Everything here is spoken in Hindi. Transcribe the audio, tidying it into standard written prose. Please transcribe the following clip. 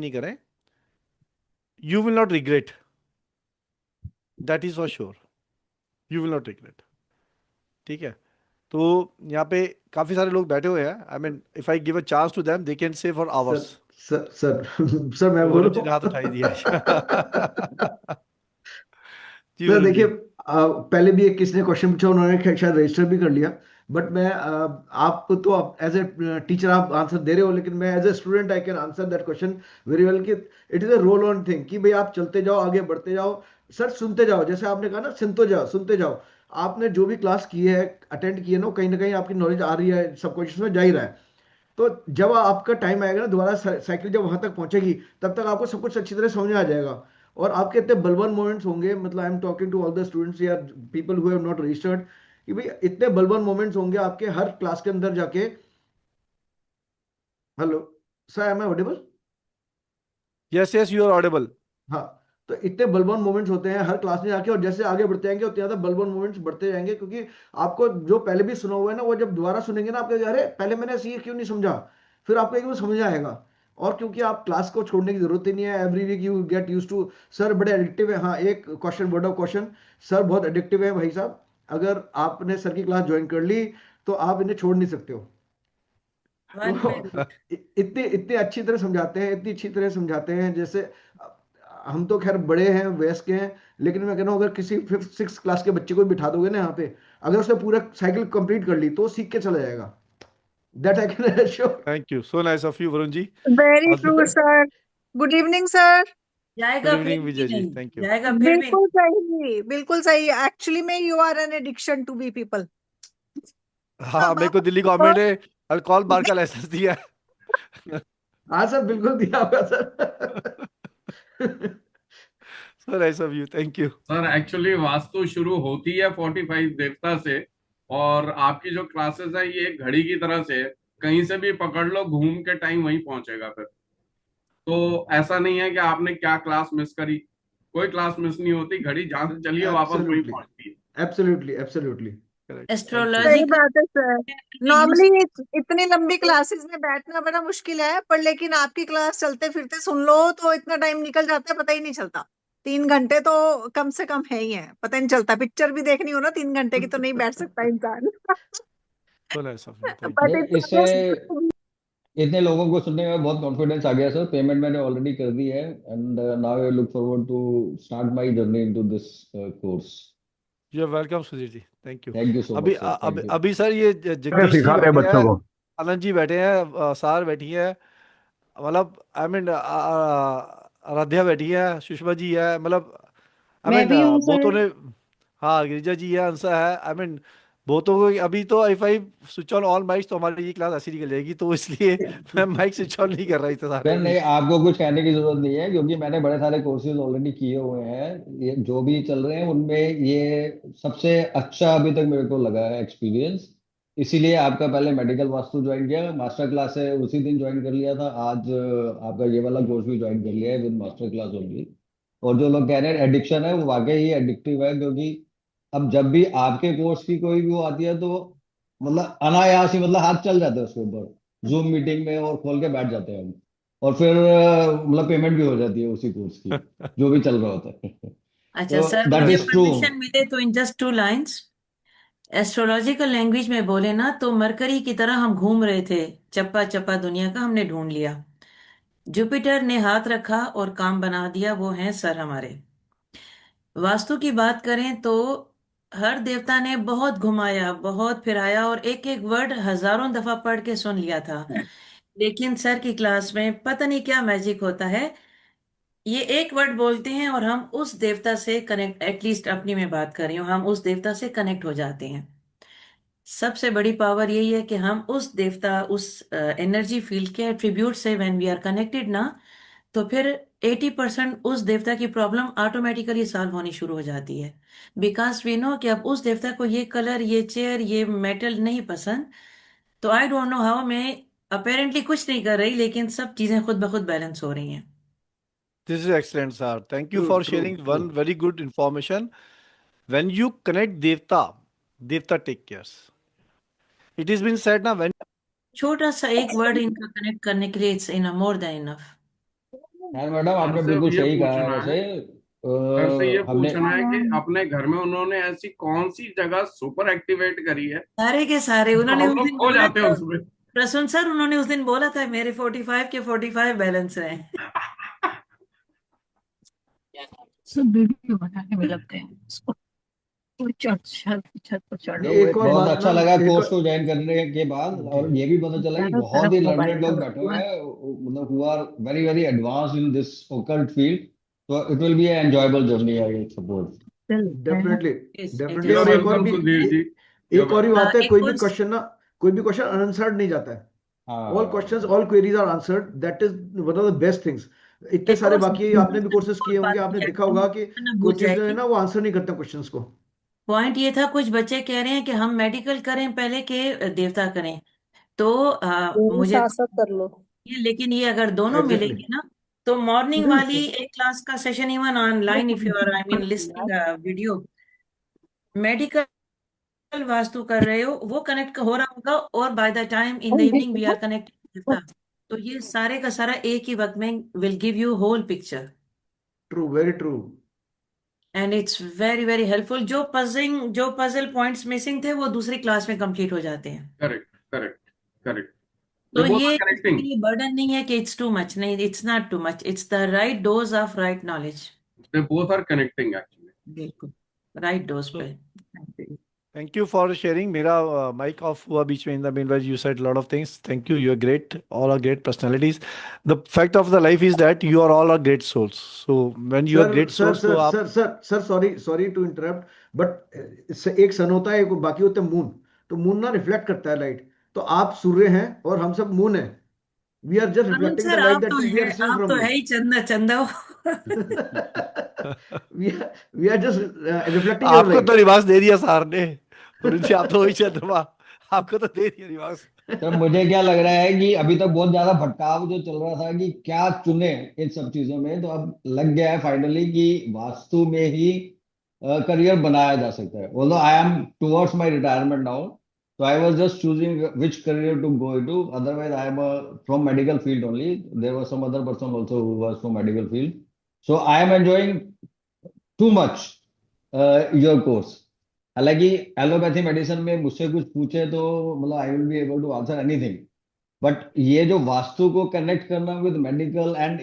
नहीं करें, you will not regret, that is for sure, you will not regret. ठीक है, तो यहाँ पे काफी सारे लोग बैठे हुए हैं, I mean if I give a chance to them they can say for sir hours. Sir sir sir मैं तो बोलूं? वरुण जी ने हाथ उठाई दिया है। जी सर वरुण देखिए, जी। पहले भी एक किसी ने क्वेश्चन पूछा, उन्होंने शायद रजिस्टर भी कर लिया। बट मैं आप तो आप एज ए टीचर आप आंसर दे रहे हो, लेकिन मैं as a student I can answer that question very well, कि it is a roll on thing, कि भाई आप चलते जाओ, आगे बढ़ते जाओ। सर सुनते जाओ, जैसे आपने कहा ना, सुनते जाओ सुनते जाओ। आपने जो भी क्लास की है, अटेंड की है ना कहीं आपकी नॉलेज आ रही है, सबकॉन्शियस में जा ही रहा है। तो जब आपका टाइम आएगा ना, दोबारा साइकिल जब वहां तक पहुंचेगी, तब तक आपको सब कुछ अच्छी तरह समझ में आ जाएगा। और आपके इतने बलवन मोमेंट्स होंगे, मतलब I am talking to all the students या people who have not registered, कि भाई इतने बलवन मोमेंट्स होंगे आपके हर क्लास के अंदर जाके। Hello sir, am I audible? Yes yes, you are audible. हाँ। तो इतने बलवान मोमेंट्स होते हैं हर क्लास में जाके, और जैसे आगे बढ़ते जाएंगे उतने ज्यादा बलवान मोमेंट्स बढ़ते जाएंगे, क्योंकि आपको जो पहले भी सुना हुआ है ना, वो जब दोबारा सुनेंगे ना, आपके अरे पहले मैंने ऐसे ये क्यों नहीं समझा, फिर आपको एकदम समझ आएगा। और क्योंकि आप क्लास को छोड़ने की जरूरत ही नहीं है, every week you get used to. Sir बड़े एडिक्टिव है। हाँ, एक question, word of question, sir बहुत एडिक्टिव है भाई साहब। अगर आपने सर की क्लास ज्वाइन कर ली, तो आप इन्हें छोड़ नहीं सकते हो। 1 minute। तो इतने इतने अच्छी तरह समझाते हैं, इतनी अच्छी तरह समझाते हैं, जैसे हम तो खैर बड़े हैं, वयस्क हैं, लेकिन मैं कह रहा हूँ अगर किसी 5th 6th क्लास के बच्चे को बिठा दोगे ना यहाँ पे, अगर उसने पूरा साइकिल कंप्लीट कर ली, तो वो सीख के चला जाएगा। That I can assure. Thank you, so nice of you Varun ji. Very और true sir. Good evening sir. Good जाएगा फिर इवनिंग भी विजय जी, नहीं, थैंक यू। जाएगा फिर भी बिल्कुल सही, बिल्कुल सही। एक्चुअली में you are an addiction to be people. हाँ, मेरे को दिल्ली गवर्नमेंट ने अल्कोहल बार का लाइसेंस दिया है। हाँ सर, बिल्कुल दिया होगा sir. So nice of you, thank you. Sir actually vastu शुरू होती है 45 देवता से, और आपकी जो क्लासेस है ये एक घड़ी की तरह से है। कहीं से भी पकड़ लो, घूम के टाइम वहीं पहुंचेगा फिर। तो ऐसा नहीं है कि आपने क्या क्लास मिस करी, कोई क्लास मिस नहीं होती, घड़ी जहां से चली है वापस वहीं एब्सोल्युटली, पहुंचती है। Absolutely, absolutely. Correct, thank you. सही एस्ट्रोलॉजिकल बात है सर। यूज। नॉर्मली इतनी लंबी क्लासेस में बैठना बड़ा मुश्किल है, पर लेकिन आपकी क्लास चलते फिरते सुन लो तो इतना टाइम निकल जाता है, पता ही नहीं चलता। 3 घंटे तो कम से कम है ही है, पता नहीं चलता। पिक्चर भी देखनी हो ना 3 घंटे की, तो नहीं बैठ सकता इंसान। सो nice of you, thank you. But नहीं, इससे इट्स इतने लोगों को सुनने में बहुत कॉन्फिडेंस आ गया सर। पेमेंट मैंने ऑलरेडी कर दी है, and now I look forward to start my journey into this course. You are welcome Sudhir ji, thank you. Thank you so अभी मच सर, अभी थैंक यू। अभी सर ये जगदीश जी सिखाते हैं बैठे बच्चों हैं, को। आनंद जी बैठे हैं, सार बैठी है, मतलब आई मीन आराध्या बैठी है, सुषमा जी है, मतलब आई मैं मीन भी हूँ बहुतों सर। ने, हाँ गिरिजा जी है, अंसा है, आई मीन बहुतों को अभी तो if I switch on all mics तो हमारी ये क्लास ऐसी निकल जाएगी, तो इसलिए मैं माइक स्विच ऑन नहीं कर रहा इतना सारा सर अभी। नहीं, आपको कुछ कहने की जरूरत नहीं है, क्योंकि मैंने बड़े सारे कोर्सेज ऑलरेडी किए हुए हैं। ये जो भी चल रहे हैं उनमें ये सबसे अच्छा अभी तक मेरे को लगा है एक्सपीरियंस। इसीलिए आपका पहले मेडिकल वास्तु ज्वाइन किया, मास्टर क्लास है उसी दिन ज्वाइन कर लिया था। आज आपका ये वाला कोर्स भी ज्वाइन कर लिया है विद मास्टर क्लास ओनली। और जो लोग कह रहे हैं एडिक्शन है, वो वाकई ही एडिक्टिव है, क्योंकि अब जब भी आपके कोर्स की कोई भी वो आती है, तो मतलब अनायास ही मतलब हाथ चल जाते हैं उसके ऊपर, जूम मीटिंग में और खोल के बैठ जाते हैं हम। और फिर मतलब पेमेंट भी हो जाती है उसी कोर्स की, जो भी चल रहा होता है। अच्छा तो सर, दैट मुझे इज ट्रू। परमिशन मिले तो in just 2 lines astrological language में बोले ना, तो मरकरी की तरह हम घूम रहे थे, चप्पा चप्पा दुनिया का हमने ढूंढ लिया। जुपिटर ने हाथ रखा और काम बना दिया, वो हैं सर हमारे। वास्तु की बात करें तो हर देवता ने बहुत घुमाया, बहुत फिराया, और एक एक वर्ड हजारों दफा पढ़ के सुन लिया था। लेकिन सर की क्लास में पता नहीं क्या मैजिक होता है, ये एक वर्ड बोलते हैं और हम उस देवता से कनेक्ट, एटलीस्ट अपनी में बात कर रही हूँ, हम उस देवता से कनेक्ट हो जाते हैं। सबसे बड़ी पावर यही है कि हम उस देवता, उस एनर्जी फील्ड के एट्रीब्यूट से व्हेन वी आर कनेक्टेड ना, तो फिर 80% उस देवता की प्रॉब्लम ऑटोमेटिकली सॉल्व होनी शुरू हो जाती है। बिकॉज वी नो कि अब उस देवता को ये कलर, ये चेयर, ये मेटल नहीं पसंद। तो आई डोंट नो हाउ, मैं अपेरेंटली कुछ नहीं कर रही, लेकिन सब चीजें खुद ब खुद बैलेंस हो रही हैं। This is excellent sir, thank you true for true sharing true. One very good information. When you connect devata, devata take cares. It is been said ना, व्हेन छोटा सा एक वर्ड इनका कनेक्ट करने के लिए it's in more than enough. खैर मैडम सर आपने से बिल्कुल ये सही कहा है पूछना है, वैसे। सर से ये हमने पूछना है कि अपने घर में उन्होंने ऐसी कौन सी जगह सुपर एक्टिवेट करी है सारे के सारे जो उन्होंने हम उस लोग दिन खो बोला जाते हैं था। उसमें। प्रसून सर, उन्होंने उस दिन बोला था मेरे 45 के 45 बैलेंस हैं। सब वीडियो बनाने में लगते हैं उसको, वो छत छत छत पर चढ़े ये हुए एक और थे। बहुत बात अच्छा मैम, लगा एक कोर्स और को ज्वाइन करने के बाद, जी और ये भी पता चला कि चारों बहुत तरफ ही मोबाइल लर्नेड का लोग बैठे हुए हुआ। हैं, मतलब who are very very advanced in this occult field. तो it will be an enjoyable journey, I suppose. Definitely, it definitely. Is you और एक और वेलकम भी, सुधीर जी, यू एक और भी बात है, एक और कोई भी क्वेश्चन अनआंसर्ड नहीं जाता है। ऑल क्वेश्चंस, हाँ all queries are answered, that is one of the best things. इतने एक सारे और बाकी आपने भी कोर्सेज किए होंगे, बात आपने है, देखा होगा कि ना भूल कोचेज जो है जाएगी। ना वो आंसर नहीं करते क्वेश्चंस को। पॉइंट ये था, कुछ बच्चे कह रहे हैं कि हम मेडिकल करें पहले के देवता करें। तो दोनों मुझे साथ साथ कर लो। लेकिन ये अगर दोनों एग्जैक्टली, मिलेंगे ना, तो मॉर्निंग वाली बिल्कुल। एक क्लास का session, even online if you are I mean listening video, medical vastu कर रहे हो वो कनेक्ट हो रहा होगा, और by the time in the evening we are connected. तो ये सारे का सारा एक ही वक्त में will give you whole picture, true, very true. And it's very very helpful. जो पजल पॉइंट्स मिसिंग थे वो दूसरी क्लास में कंप्लीट हो जाते हैं। Correct correct correct. दे तो बोथ आर ये कनेक्टिंग, इसके लिए बर्डन नहीं है कि इट्स टू मच, नहीं, it's not too much, it's the right dose of right knowledge. They both are connecting actually. बिल्कुल राइट डोज So पे। thank you for sharing. मेरा mic off हुआ बीच में, in the meanwhile you said a lot of things. Thank you. You are great. All are great personalities. The fact of the life is that you are all are great souls. So when you are sir great sir souls, तो सर आप sir sir sir sorry sorry to interrupt, but एक सन होता है, एक बाकी होते हैं मून। तो मून ना रिफ्लेक्ट करता है लाइट, तो आप सूर्य हैं और हम सब मून हैं। We are just Arun reflecting the sir, light that we are receiving आप फ्रॉम तो यू। है ही चंदा चंदा हो। We are just reflecting your आपको तो लाइट। निवास दे दिया सार ने। सुनील जी, आप तो वही चंद्रमा, आपको तो दे दिया निवास। तो मुझे क्या लग रहा है कि अभी तक बहुत ज्यादा भटकाव जो चल रहा था कि क्या चुने इन सब चीजों में, तो अब लग गया है फाइनली कि वास्तु में ही करियर बनाया जा सकता है। Although I am towards my retirement now, so I was just choosing which career to go into. Otherwise, I am from medical field only. There was some other person also who was from medical field. So I am enjoying too much your course. हालांकि एलोपैथी मेडिसिन में मुझसे कुछ पूछे तो मतलब I will be able to answer anything, but ये जो वास्तु को कनेक्ट करना विद मेडिकल एंड